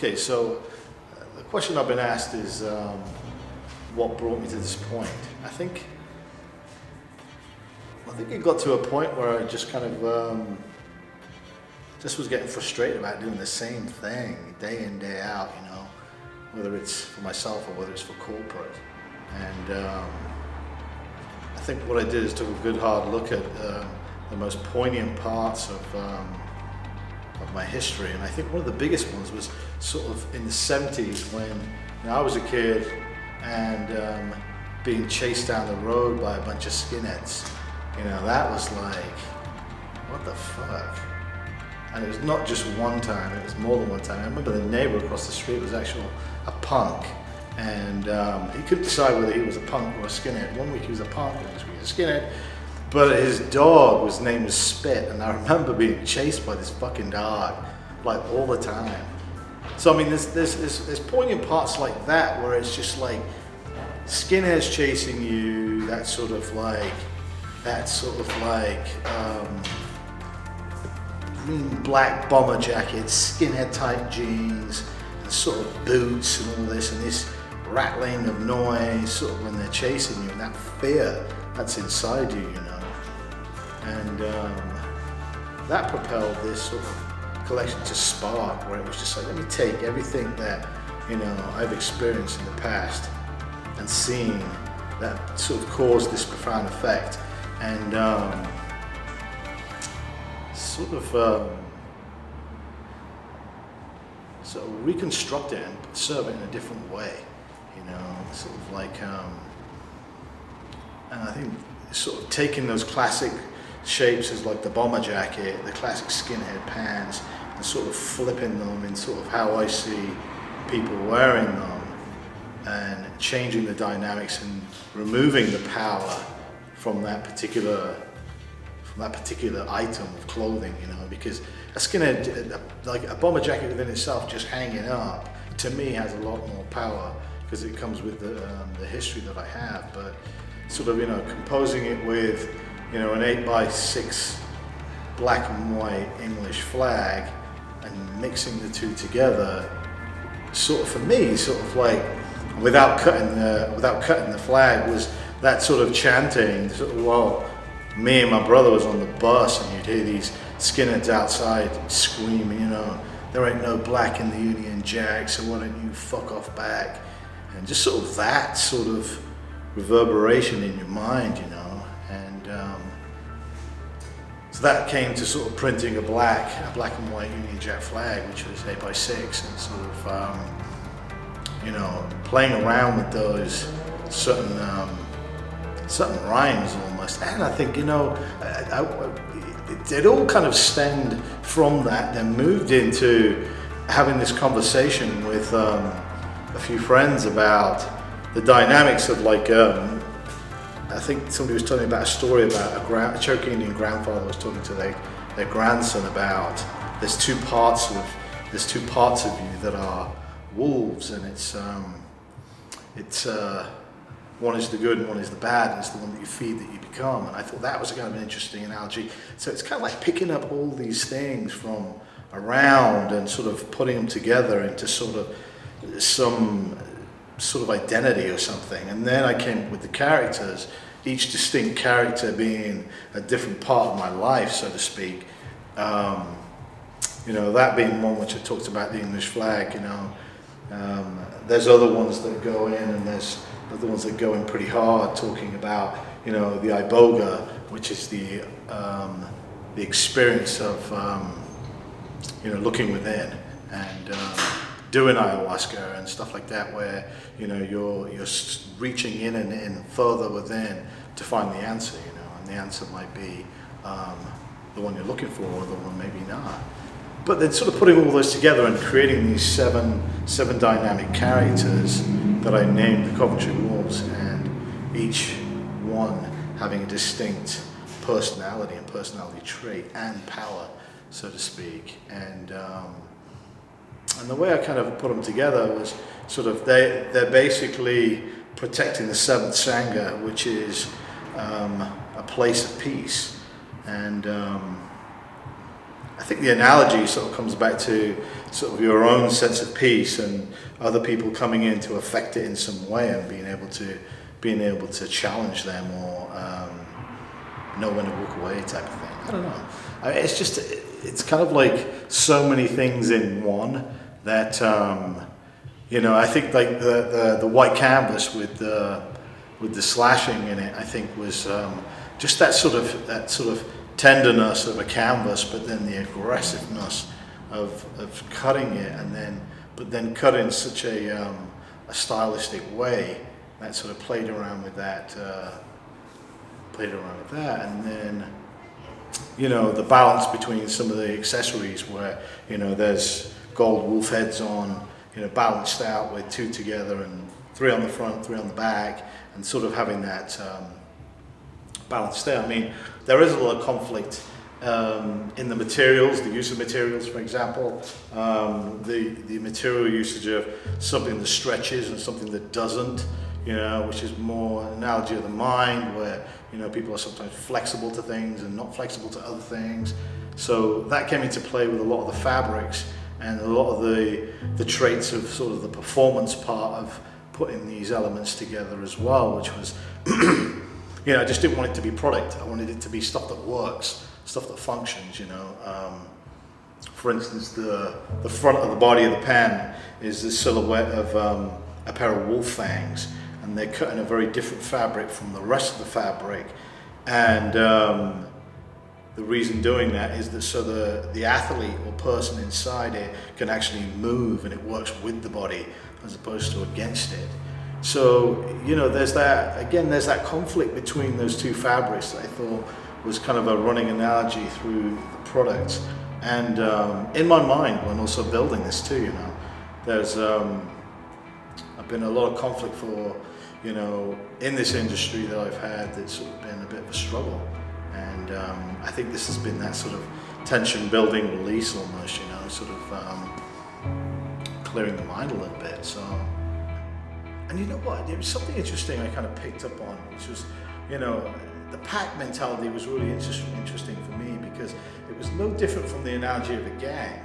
Okay, so the question I've been asked is what brought me to this point. I think it got to a point where I just kind of just was getting frustrated about doing the same thing day in, day out, you know, whether it's for myself or whether it's for corporate. And I think what I did is took a good hard look at the most poignant parts of my history, and I think one of the biggest ones was sort of in the 70s when I was a kid and being chased down the road by a bunch of skinheads. You know, that was like, what the fuck? And it was not just one time, it was more than one time. I remember the neighbor across the street was actually a punk, and he couldn't decide whether he was a punk or a skinhead. One week he was a punk, the next week he was a skinhead, but his dog was named Spit, and I remember being chased by this fucking dog, like all the time. So I mean, there's poignant parts like that where it's just like skinheads chasing you, that sort of like green black bomber jackets, skinhead type jeans, and sort of boots and all this, and this rattling of noise sort of when they're chasing you, and that fear that's inside you, you know. And that propelled this sort of collection to spark, where it was just like, let me take everything that, you know, I've experienced in the past and seen that sort of caused this profound effect, and sort of reconstruct it and serve it in a different way, you know, sort of like, and I think sort of taking those classic shapes as like the bomber jacket, the classic skinhead pants, and sort of flipping them in sort of how I see people wearing them, and changing the dynamics and removing the power from that particular item of clothing, you know, because a skinhead, like a bomber jacket within itself just hanging up, to me has a lot more power because it comes with the history that I have, but sort of, you know, composing it with, you know, an 8x6 black and white English flag and mixing the two together, sort of for me, sort of like without cutting the flag, was that sort of chanting, sort of, well, me and my brother was on the bus and you'd hear these skinheads outside screaming, you know, there ain't no black in the Union Jack, so why don't you fuck off back? And just sort of that sort of reverberation in your mind, you know. And so that came to sort of printing a black and white Union Jack flag, which was 8x6, and sort of, you know, playing around with those certain rhymes almost. And I think, you know, it all kind of stemmed from that, then moved into having this conversation with a few friends about the dynamics of like, I think somebody was telling me about a story about a Cherokee Indian grandfather was talking to their grandson about there's two parts of you that are wolves, and it's one is the good and one is the bad, and it's the one that you feed that you become. And I thought that was kind of an interesting analogy. So it's kind of like picking up all these things from around and sort of putting them together into sort of some sort of identity or something. And then I came with the characters, each distinct character being a different part of my life, so to speak. You know, that being one which I talked about, the English flag, you know. There's other ones that go in, and there's other ones that go in pretty hard, talking about, you know, the iboga, which is the experience of, you know, looking within and doing ayahuasca and stuff like that, where, you know, you're reaching in and in further within to find the answer, you know, and the answer might be the one you're looking for, or the one maybe not. But then sort of putting all those together and creating these seven dynamic characters that I named the Coventry Wolves, and each one having a distinct personality and personality trait and power, so to speak. And the way I kind of put them together was sort of they're basically protecting the seventh Sangha, which is a place of peace. And I I think the analogy sort of comes back to sort of your own sense of peace and other people coming in to affect it in some way, and being able to challenge them, or know when to walk away type of thing. I don't know. It's kind of like so many things in one that, I think like the white canvas with the slashing in it, I think was just that sort of tenderness of a canvas, but then the aggressiveness of cutting it, but then cut in such a stylistic way that sort of played around with that, and then the balance between some of the accessories where there's gold wolf heads on, balanced out with 2 together and 3 on the front, 3 on the back, and sort of having that balance there. I mean, there is a lot of conflict in the materials, the use of materials, for example, the material usage of something that stretches and something that doesn't, which is more an analogy of the mind, where people are sometimes flexible to things and not flexible to other things. So that came into play with a lot of the fabrics and a lot of the traits of sort of the performance part of putting these elements together as well, which was, I just didn't want it to be product. I wanted it to be stuff that works, stuff that functions, For instance, the front of the body of the pen is the silhouette of a pair of wolf fangs, and they're cut in a very different fabric from the rest of the fabric. And the reason doing that is that so the athlete or person inside it can actually move, and it works with the body as opposed to against it. So, there's that conflict between those two fabrics that I thought was kind of a running analogy through the product. And in my mind, when also building this too, there's I've been a lot of conflict for, in this industry that I've had, that's sort of been a bit of a struggle. And I think this has been that sort of tension building release almost, sort of clearing the mind a little bit. So, and you know what, there was something interesting I kind of picked up on, which was, the pack mentality was really interesting for me, because it was no different from the analogy of a gang.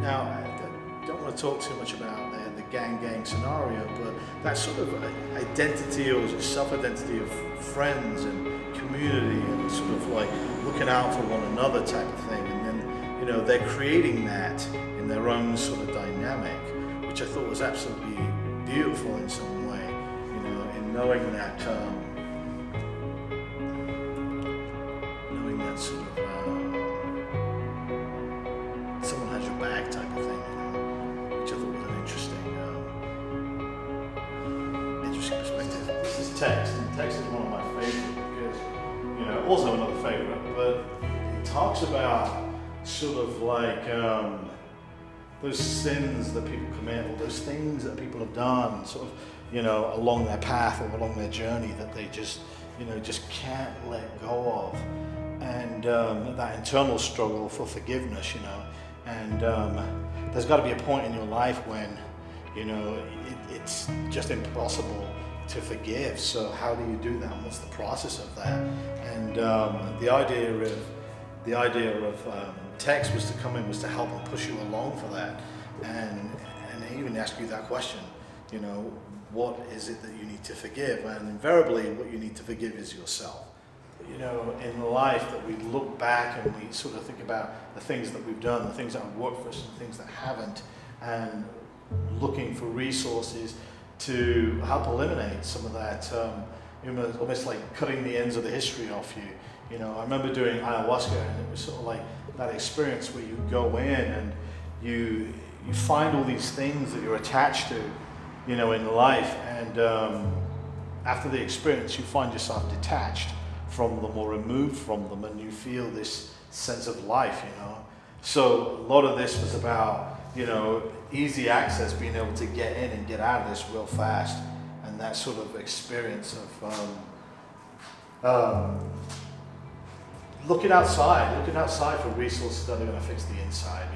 Now, I don't want to talk too much about the gang scenario, but that sort of identity or self-identity of friends and community, and sort of like looking out for one another type of thing. And then, they're creating that in their own sort of dynamic, which I thought was absolutely beautiful in some way, in knowing that sort of someone has your back type of thing, which I thought was an interesting perspective. This is text, and text is one of my favorites because, also another favorite, but it talks about sort of like those sins that people commit, or those things that people have done, sort of, along their path or along their journey that they just can't let go of. And that internal struggle for forgiveness, and there's got to be a point in your life when, it's just impossible to forgive. So how do you do that? What's the process of that? And the idea of text was to come in, was to help and push you along for that, and even ask you that question, what is it that you need to forgive? And invariably what you need to forgive is yourself. In life, that we look back and we sort of think about the things that we've done, the things that have worked for us and things that haven't, and looking for resources to help eliminate some of that, almost like cutting the ends of the history off you. I remember doing ayahuasca, and it was sort of like that experience where you go in and you find all these things that you're attached to, in life, and after the experience you find yourself detached from them or removed from them, and you feel this sense of life, So a lot of this was about, easy access, being able to get in and get out of this real fast, and that sort of experience of looking outside for resources that are going to fix the inside,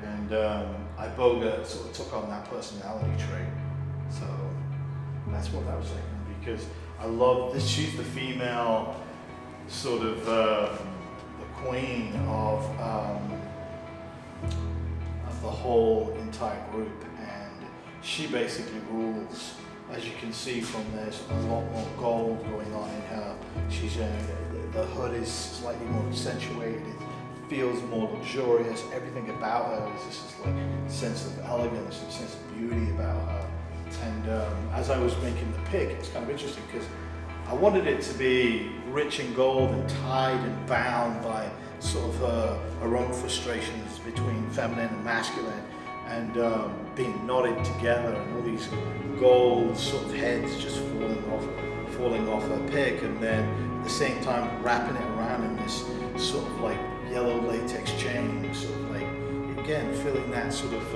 And Iboga sort of took on that personality trait. So that's what that was like, because I love this. She's the female sort of the queen of of the whole entire group, and she basically rules. As you can see from there's a lot more gold going on in her. She's the hood is slightly more accentuated. It feels more luxurious. Everything about her is this like sense of elegance and sense of beauty about her. And as I was making the pick, it's kind of interesting because I wanted it to be rich in gold and tied and bound by sort of her own frustrations between feminine and masculine, and being knotted together, and all these gold sort of heads just falling off her pick, and then at the same time wrapping it around in this sort of like yellow latex chain, sort of like, again, feeling that sort of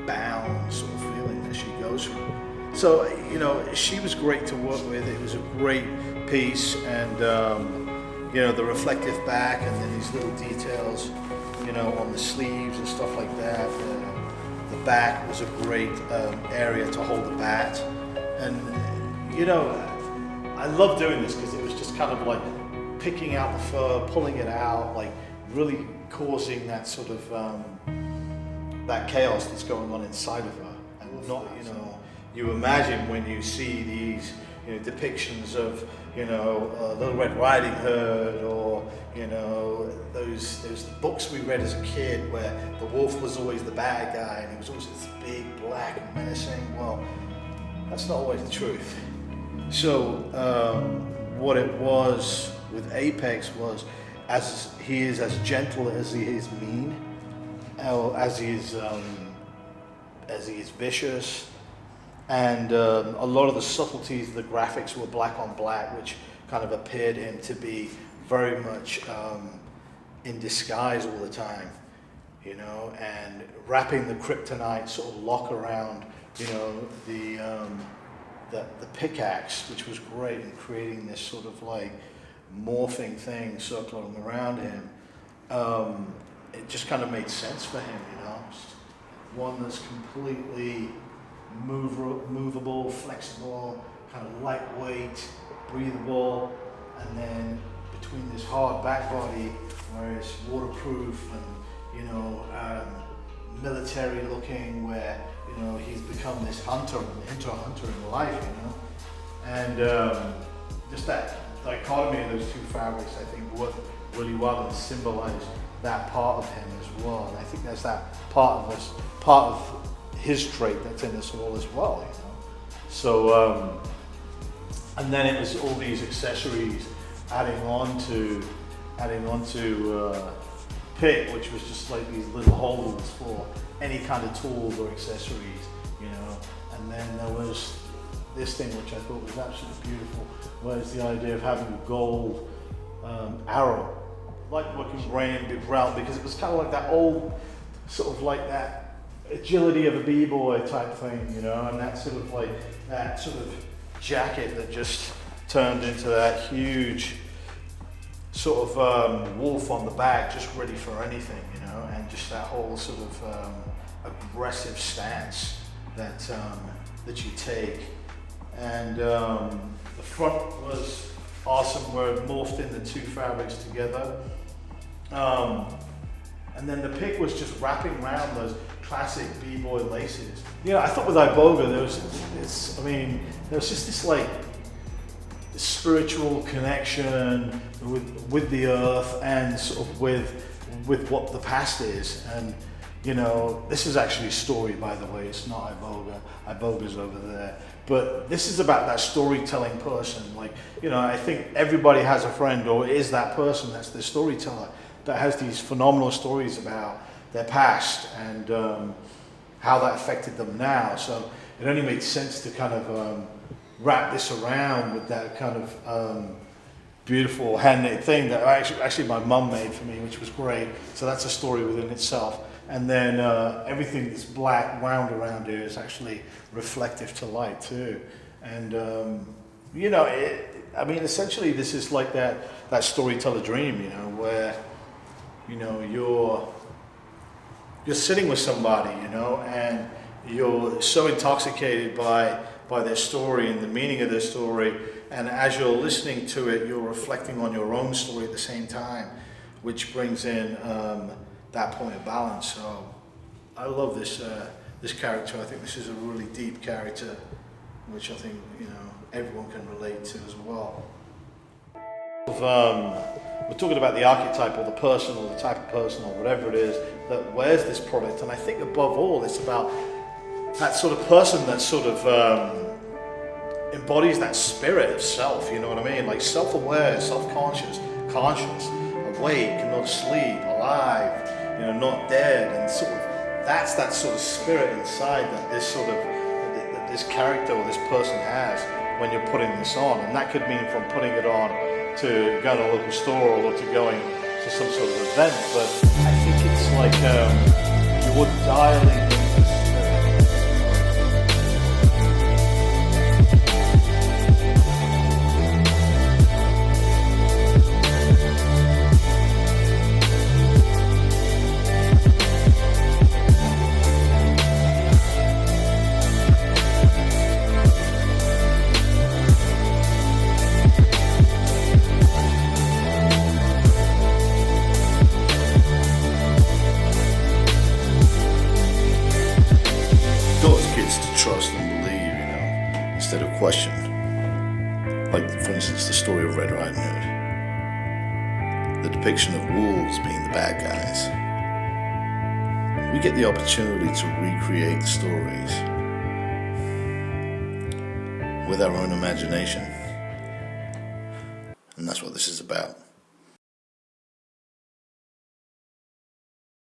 bound sort of feeling that she goes through. So, you know, she was great to work with. It was a great piece, and you know, the reflective back, and then these little details, you know, on the sleeves and stuff like that. The back was a great area to hold the bat, and you know, I love doing this because it was just kind of like picking out the fur, pulling it out, like really causing that sort of that chaos that's going on inside of her, and not, you know, you imagine when you see these, you know, depictions of, you know, Little Red Riding Hood, or, you know, those books we read as a kid where the wolf was always the bad guy and he was always this big, black, and menacing. Well, that's not always the truth. So what it was with Apex was, as he is as gentle as he is mean, as he is vicious, and a lot of the subtleties of the graphics were black on black, which kind of appeared him to be very much in disguise all the time, you know, and wrapping the kryptonite sort of lock around, you know, the pickaxe, which was great, in creating this sort of like morphing thing circling around him. It just kind of made sense for him, you know. One that's completely movable, flexible, kind of lightweight, breathable, and then between this hard back body where it's waterproof and, you know, military looking, where, you know, he's become this hunter in life, you know. And just that dichotomy of those two fabrics, I think, worked really well and symbolized that part of him as well. And I think there's that part of his trait that's in us all as well, you know. So, and then it was all these accessories adding on to pick, which was just like these little holes for any kind of tools or accessories, you know. And then there was this thing which I thought was absolutely beautiful, was the idea of having a gold arrow, like working brain round, because it was kind of like that old, sort of like that agility of a b-boy type thing, you know, and that sort of like, that sort of jacket that just turned into that huge sort of wolf on the back, just ready for anything, you know, and just that whole sort of aggressive stance that that you take. And the front was awesome, where it morphed in the two fabrics together. And then the pick was just wrapping around those classic b-boy laces. You know, I thought with Iboga there was just this like spiritual connection with the earth, and sort of with what the past is. And you know, this is actually a story, by the way. It's not Iboga. Iboga's over there. But this is about that storytelling person. Like, you know, I think everybody has a friend, or is that person that's the storyteller, that has these phenomenal stories about their past and how that affected them now. So it only made sense to kind of wrap this around with that kind of beautiful handmade thing that actually my mum made for me, which was great. So that's a story within itself. And then everything that's black wound around here is actually reflective to light too. And you know, I mean, essentially this is like that storyteller dream, you know, where, you know, you're sitting with somebody, you know, and you're so intoxicated by their story and the meaning of their story, and as you're listening to it, you're reflecting on your own story at the same time, which brings in that point of balance. So I love this this character. I think this is a really deep character, which I think everyone can relate to as well. We're talking about the archetype or the person or the type of person or whatever it is that wears this product, and I think above all it's about that sort of person that sort of embodies that spirit of self, you know what I mean? Like self-aware, self-conscious, conscious, awake, not asleep, alive, not dead, and sort of that's that sort of spirit inside that this sort of that this character or this person has when you're putting this on. And that could mean from putting it on to going to a local store or to going to some sort of event, but I think it's like you're dialing in the spirit. Trust and believe, instead of question. Like, for instance, the story of Red Riding Hood. The depiction of wolves being the bad guys. We get the opportunity to recreate the stories with our own imagination. And that's what this is about.